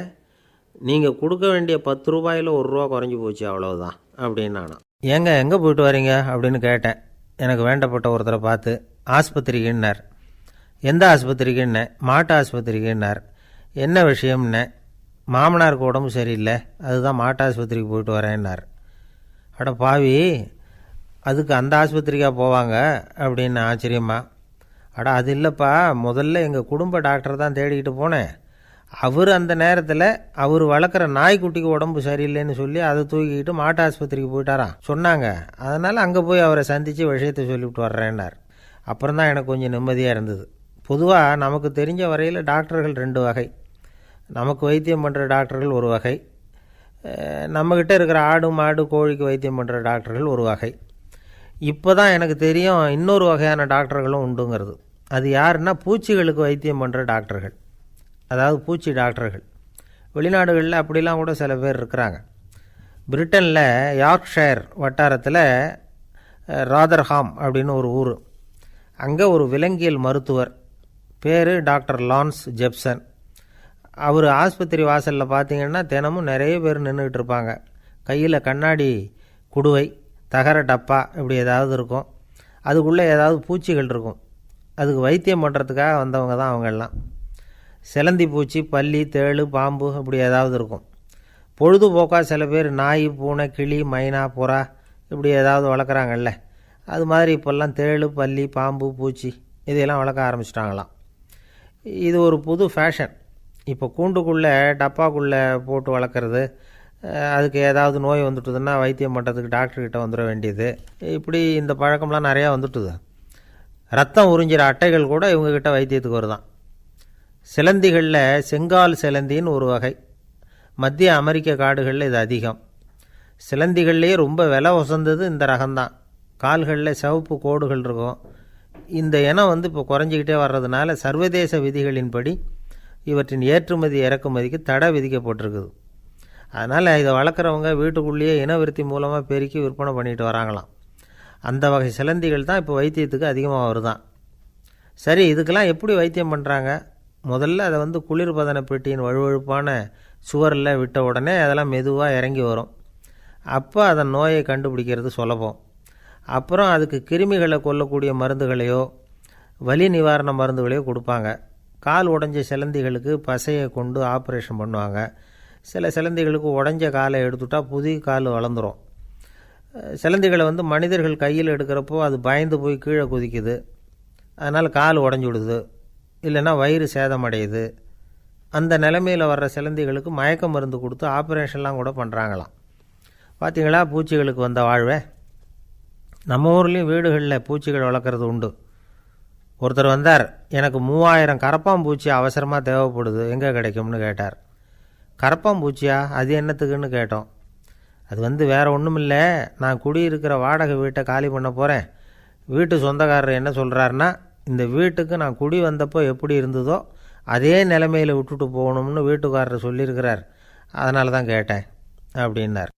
நீங்கள் கொடுக்க வேண்டிய ₹10 ₹1 குறைஞ்சி போச்சு அவ்வளவுதான் அப்படின்னானா. எங்கே போயிட்டு வரீங்க அப்படின்னு கேட்டேன். எனக்கு வேண்டப்பட்ட ஒருத்தரை பார்த்து. ஆஸ்பத்திரிக்குன்னார். எந்த ஆஸ்பத்திரிக்குன்னே? மாட்டு ஆஸ்பத்திரிக்குன்னார். என்ன விஷயம்னே? மாமனாருக்கு உடம்பு சரியில்லை, அதுதான் மாட்டு ஆஸ்பத்திரிக்கு போயிட்டு வரேன்னார். அட பாவி, அதுக்கு அந்த ஆஸ்பத்திரிக்காக போவாங்க அப்படின்னு ஆச்சரியமா. அட அது இல்லைப்பா, முதல்ல எங்கள் குடும்ப டாக்டர் தான் தேடிக்கிட்டு போனேன். அவர் அந்த நேரத்தில் அவர் வளர்க்குற நாய்க்குட்டிக்கு உடம்பு சரியில்லைன்னு சொல்லி அதை தூக்கிக்கிட்டு மாட்டு ஆஸ்பத்திரிக்கு போயிட்டாராம் சொன்னாங்க. அதனால் அங்கே போய் அவரை சந்தித்து விஷயத்தை சொல்லிவிட்டு வர்றேன்னார். அப்புறம் தான் எனக்கு கொஞ்சம் நிம்மதியாக இருந்தது. பொதுவாக நமக்கு தெரிஞ்ச வரையில் டாக்டர்கள் 2 வகை. நமக்கு வைத்தியம் பண்ணுற டாக்டர்கள் ஒரு வகை, நம்மக்கிட்ட இருக்கிற ஆடு மாடு கோழிக்கு வைத்தியம் பண்ணுற டாக்டர்கள் ஒரு வகை. இப்போ தான் எனக்கு தெரியும் இன்னொரு வகையான டாக்டர்களும் உண்டுங்கிறது. அது யாருன்னா பூச்சிகளுக்கு வைத்தியம் பண்ணுற டாக்டர்கள், அதாவது பூச்சி டாக்டர்கள். வெளிநாடுகளில் அப்படிலாம் கூட சில பேர் இருக்கிறாங்க. பிரிட்டனில் யார்க்ஷயர் வட்டாரத்தில் ராதர்ஹாம் அப்படின்னு ஒரு ஊர். அங்கே ஒரு விலங்கியல் மருத்துவர் பேர் டாக்டர் லான்ஸ் ஜெப்சன். அவர் ஆஸ்பத்திரி வாசலில் பார்த்தீங்கன்னா தினமும் நிறைய பேர் நின்றுக்கிட்டு இருப்பாங்க. கையில் கண்ணாடி குடுவை, தகர டப்பா இப்படி ஏதாவது இருக்கும். அதுக்குள்ளே ஏதாவது பூச்சிகள் இருக்கும். அதுக்கு வைத்தியம் பண்ணுறதுக்காக வந்தவங்க தான் அவங்கெல்லாம். சிலந்தி பூச்சி, பல்லி, தேளு, பாம்பு இப்படி ஏதாவது இருக்கும். பொழுதுபோக்காக சில பேர் நாய், பூனை, கிளி, மைனா, புறா இப்படி ஏதாவது வளர்க்குறாங்கல்ல, அது மாதிரி இப்போல்லாம் தேளு, பல்லி, பாம்பு, பூச்சி இதையெல்லாம் வளர்க்க ஆரம்பிச்சிட்டாங்களாம். இது ஒரு புது ஃபேஷன். இப்போ கூண்டுக்குள்ளே டப்பாக்குள்ளே போட்டு வளர்க்குறது, அதுக்கு ஏதாவது நோய் வந்துட்டுதுன்னா வைத்தியம் பண்ணுறதுக்கு டாக்டர்கிட்ட வந்துட வேண்டியது, இப்படி இந்த பழக்கம்லாம் நிறையா வந்துட்டுது. ரத்தம் உறிஞ்சிற அட்டைகள் கூட இவங்கக்கிட்ட வைத்தியத்துக்கு வருதான். சிலந்திகளில் செங்கால் சிலந்தின்னு ஒரு வகை. மத்திய அமெரிக்க காடுகளில் இது அதிகம். சிலந்திகள்லேயே ரொம்ப விலை உசந்தது இந்த ரகம்தான். கால்களில் சிவப்பு கோடுகள் இருக்கும். இந்த இனம் வந்து இப்போ குறைஞ்சிக்கிட்டே வர்றதுனால சர்வதேச விதிகளின்படி இவற்றின் ஏற்றுமதி இறக்குமதிக்கு தடை விதிக்கப்பட்டிருக்குது. அதனால் இதை வளர்க்குறவங்க வீட்டுக்குள்ளேயே இனவிருத்தி மூலமாக பெருக்கி விற்பனை பண்ணிட்டு வராங்களாம். அந்த வகை சிலந்திகள் தான் இப்போ வைத்தியத்துக்கு அதிகமாக வருதான். சரி, இதுக்கெல்லாம் எப்படி வைத்தியம் பண்ணுறாங்க? முதல்ல அதை வந்து குளிர்பதன பெட்டியின் வழுவழுப்பான சுவரில் விட்ட உடனே அதெல்லாம் மெதுவாக இறங்கி வரும். அப்போ அதன் நோயை கண்டுபிடிக்கிறது சுலபம். அப்புறம் அதுக்கு கிருமிகளை கொல்லக்கூடிய மருந்துகளையோ வலி நிவாரண மருந்துகளையோ கொடுப்பாங்க. கால் உடைஞ்ச சிலந்திகளுக்கு பசையை கொண்டு ஆப்ரேஷன் பண்ணுவாங்க. சில சிலந்திகளுக்கு உடைஞ்ச காலை எடுத்துட்டா புதிய கால் வளர்ந்துடும். சிலந்திகளை வந்து மனிதர்கள் கையில் எடுக்கிறப்போ அது பயந்து போய் கீழே குதிக்குது, அதனால் கால் உடஞ்சி விடுது, இல்லைன்னா வயிறு சேதமடையுது. அந்த நிலைமையில் வர்ற சிலந்திகளுக்கு மயக்க மருந்து கொடுத்து ஆப்ரேஷன்லாம் கூட பண்ணுறாங்களாம். பார்த்திங்களா பூச்சிகளுக்கு வந்த வாழ்வை? நம்ம ஊர்லேயும் வீடுகளில் பூச்சிகள் வளர்க்குறது உண்டு. ஒருத்தர் வந்தார், எனக்கு 3000 கரப்பாம்பூச்சி அவசரமாக தேவைப்படுது, எங்கே கிடைக்கும்னு கேட்டார். கரப்பாம்பூச்சியா, அது என்னத்துக்குன்னு கேட்டோம். அது வேறு ஒன்றும் இல்லை, நான் குடியிருக்கிற வாடகை வீட்டை காலி பண்ண போகிறேன். வீட்டு சொந்தக்காரர் என்ன சொல்கிறாருன்னா, இந்த வீட்டுக்கு நான் குடி வந்தப்போ எப்படி இருந்ததோ அதே நிலைமையில் விட்டுட்டு போகணும்னு வீட்டுக்காரர் சொல்லியிருக்கிறார், அதனால தான் கேட்டேன் அப்படின்னார்.